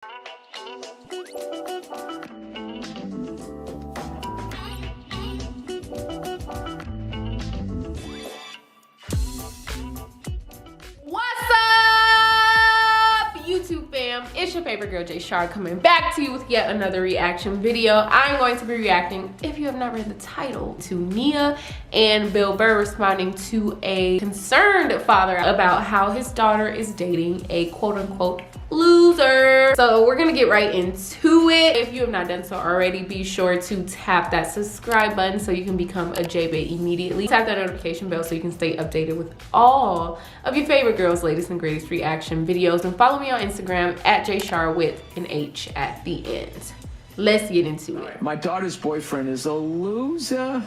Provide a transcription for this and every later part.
What's up, YouTube fam? It's your favorite girl, Jay Baes, coming back to you with yet another reaction video. I'm going to be reacting, if you have not read the title, to Nia and Bill Burr responding to a concerned father about how his daughter is dating a quote-unquote loser. So we're gonna get right into it. If you have not done so already, be sure to tap that subscribe button so you can become a Jay Baes immediately. Tap that notification bell so you can stay updated with all of your favorite girls' latest and greatest reaction videos. And follow me on Instagram at JayShar with an H at the end. Let's get into it. My daughter's boyfriend is a loser.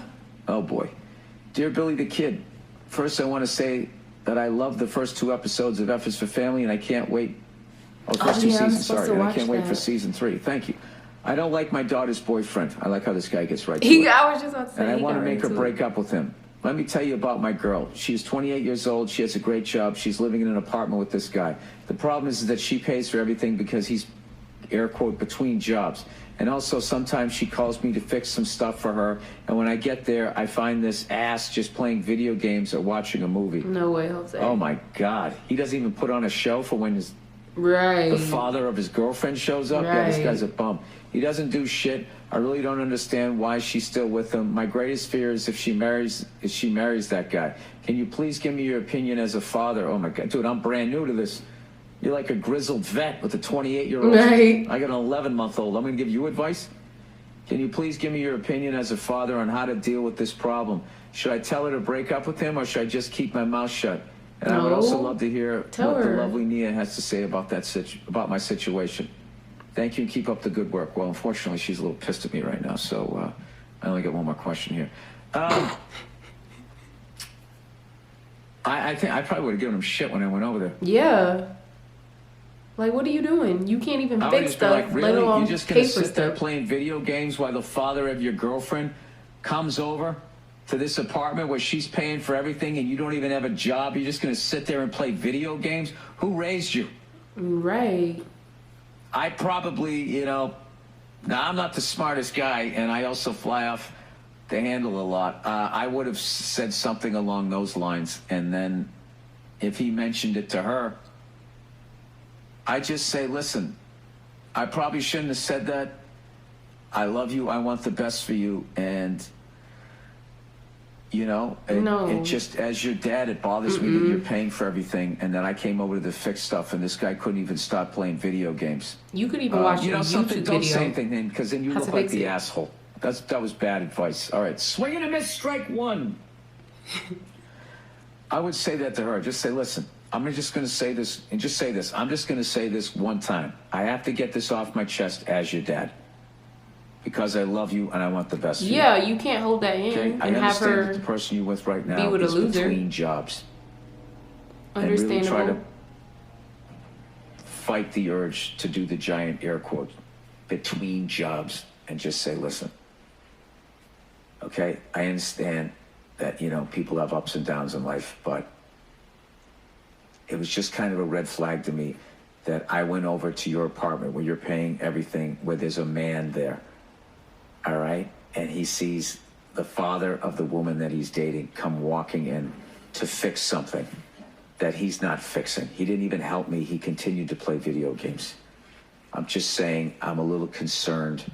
Oh boy. Dear Billy the Kid, first I want to say that I love the first 2 episodes of F is for Family and I can't wait. Oh, first 2 seasons, sorry. And I can't wait for season 3. Thank you. I don't like my daughter's boyfriend. I like how this guy gets right to it. I was just about to say, and I want to make her break up with him. Let me tell you about my girl. She's 28 years old. She has a great job. She's living in an apartment with this guy. The problem is that she pays for everything because he's, air quote, between jobs. And also sometimes she calls me to fix some stuff for her. And when I get there, I find this ass just playing video games or watching a movie. No way, Jose. Oh my God. He doesn't even put on a show for when his the father of his girlfriend shows up. Yeah, this guy's a bum. He doesn't do shit. I really don't understand why she's still with him. My greatest fear is if she marries that guy. Can you please give me your opinion as a father? Oh my God, dude, I'm brand new to this. You're like a grizzled vet with a 28-year-old. Right. I got an 11-month-old. I'm gonna give you advice. Can you please give me your opinion as a father on how to deal with this problem? Should I tell her to break up with him or should I just keep my mouth shut? And I would also love to hear what the lovely Nia has to say about about my situation. Thank you and keep up the good work. Well, unfortunately, she's a little pissed at me right now, so I only got one more question here. I think I probably would have given him shit when I went over there. Yeah. Like, what are you doing? You can't even fix stuff, like, really? let alone You're just gonna pay for sit there stuff. playing video games while the father of your girlfriend comes over to this apartment where she's paying for everything and you don't even have a job? You're just gonna sit there and play video games? Who raised you? Right. I probably, you know, now I'm not the smartest guy and I also fly off the handle a lot. I would have said something along those lines, and then if he mentioned it to her, I just say, listen, I probably shouldn't have said that. I love you. I want the best for you. And, you know, it just, as your dad, it bothers me that you're paying for everything. And then I came over to fix stuff and this guy couldn't even stop playing video games. You could even watch a YouTube video. Don't say anything then, because then you look like the asshole. That was bad advice. All right. Swing and a miss, strike 1. I would say that to her. Just say, listen. I'm just going to say this, and just say this. I'm just going to say this one time. I have to get this off my chest as your dad. Because I love you and I want the best for you. Yeah, you can't hold that in and have her that the person you're with right now be with a loser. Between jobs. Understandable. And really try to fight the urge to do the giant air quote, between jobs, and just say, listen, okay, I understand that, you know, people have ups and downs in life, but it was just kind of a red flag to me that I went over to your apartment where you're paying everything, where there's a man there, all right? And he sees the father of the woman that he's dating come walking in to fix something that he's not fixing. He didn't even help me. He continued to play video games. I'm just saying I'm a little concerned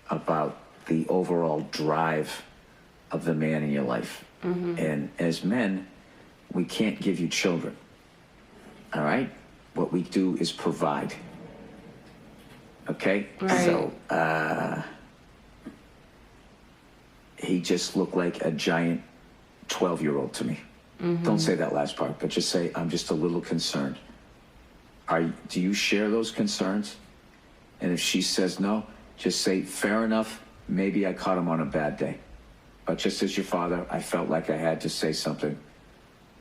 about the overall drive of the man in your life. And as men, we can't give you children, all right? What we do is provide, okay? Right. So, he just looked like a giant 12-year-old to me. Don't say that last part, but just say, I'm just a little concerned. Do you share those concerns? And if she says no, just say, fair enough, maybe I caught him on a bad day. But just as your father, I felt like I had to say something.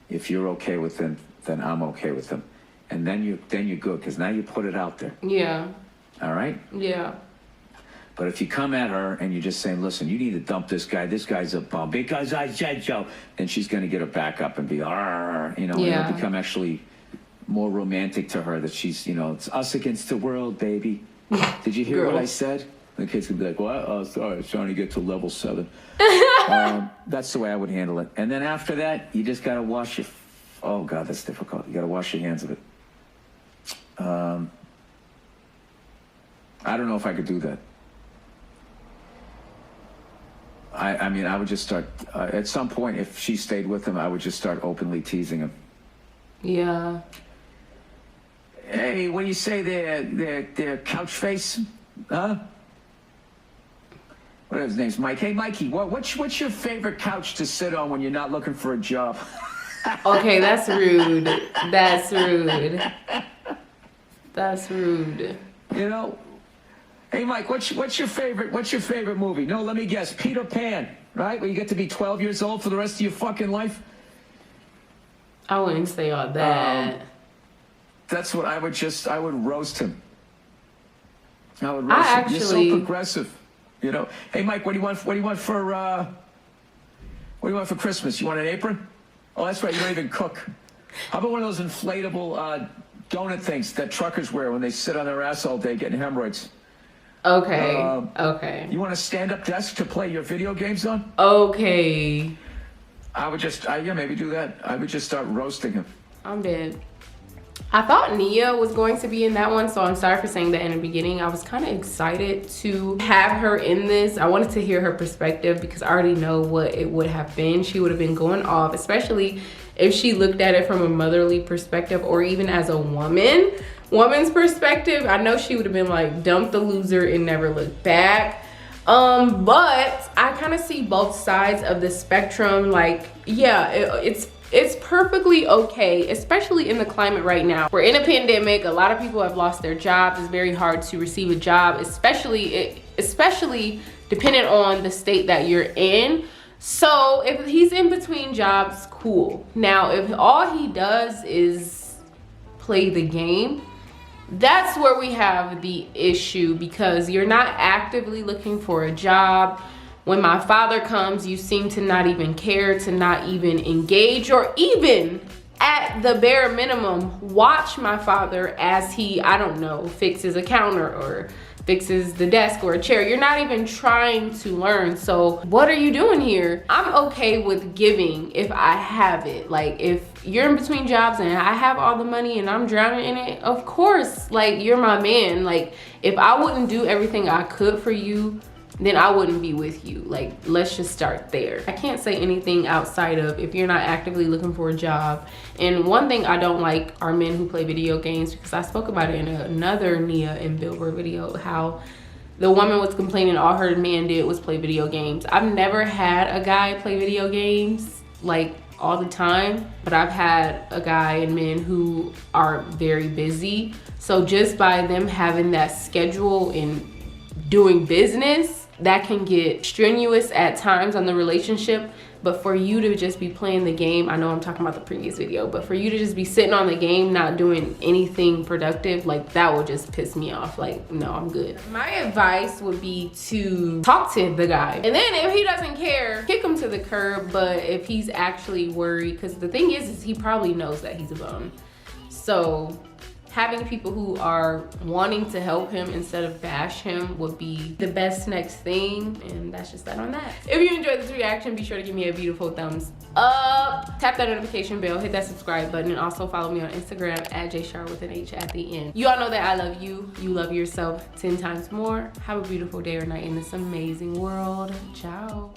If you're okay with him, then I'm okay with him. And then you're good, because now you put it out there. Yeah. All right? Yeah. But if you come at her and you're just saying, listen, you need to dump this guy's a bum, because I said so, then she's going to get her back up and be, you know, and it'll become actually more romantic to her, that she's, you know, it's us against the world, baby. Did you hear Girl. what I said? The kids could be like, well, oh, sorry, it's trying to get to level 7. That's the way I would handle it. And then after that, you just got to wash your, oh God, that's difficult. You got to wash your hands of it. I don't know if I could do that. I mean, I would just start, at some point, if she stayed with him, I would just start openly teasing him. Yeah. Hey, what do you say there, couch face? Huh? What are his names? Mike. Hey, Mikey, what's your favorite couch to sit on when you're not looking for a job? Okay, that's rude. That's rude. That's rude. You know? Hey, Mike, what's your favorite movie? No, let me guess. Peter Pan, right? Where you get to be 12 years old for the rest of your fucking life? I wouldn't say all that. That's what I would roast him. I would roast him. Actually, You're so progressive. You know, hey Mike, what do you want for Christmas? You want an apron? Oh, that's right, you don't even cook. How about one of those inflatable donut things that truckers wear when they sit on their ass all day getting hemorrhoids? Okay. Okay. You want a stand-up desk to play your video games on? Okay. I would just, yeah, maybe do that. I would just start roasting him. I'm dead. I thought Nia was going to be in that one, so I'm sorry for saying that in the beginning. I was kind of excited to have her in this. I wanted to hear her perspective because I already know what it would have been. She would have been going off, especially if she looked at it from a motherly perspective or even as a woman's perspective. I know she would have been like, dump the loser and never look back. But I kind of see both sides of the spectrum. Like, yeah, it's perfectly okay, especially in the climate right now. We're in a pandemic. A lot of people have lost their jobs. It's very hard to receive a job, especially depending on the state that you're in. So if he's in between jobs, cool. Now, if all he does is play the game, that's where we have the issue, because you're not actively looking for a job. When my father comes, you seem to not even care, to not even engage, or even at the bare minimum, watch my father as he, I don't know, fixes a counter or fixes the desk or a chair. You're not even trying to learn. So what are you doing here? I'm okay with giving if I have it. Like, if you're in between jobs and I have all the money and I'm drowning in it, of course, like, you're my man. Like, if I wouldn't do everything I could for you, then I wouldn't be with you. Like, let's just start there. I can't say anything outside of if you're not actively looking for a job. And one thing I don't like are men who play video games, because I spoke about it in another Nia and Burr video, how the woman was complaining all her man did was play video games. I've never had a guy play video games like all the time, but I've had a guy and men who are very busy. So just by them having that schedule and doing business, that can get strenuous at times on the relationship. But for you to just be playing the game, I know I'm talking about the previous video, but for you to just be sitting on the game, not doing anything productive, like, that would just piss me off. Like, no, I'm good. My advice would be to talk to the guy. And then if he doesn't care, kick him to the curb. But if he's actually worried, because the thing is he probably knows that he's a bum. So having people who are wanting to help him instead of bash him would be the best next thing. And that's just that on that. If you enjoyed this reaction, be sure to give me a beautiful thumbs up. Tap that notification bell, hit that subscribe button, and also follow me on Instagram at JShar with an H at the end. You all know that I love you. You love yourself 10 times more. Have a beautiful day or night in this amazing world. Ciao.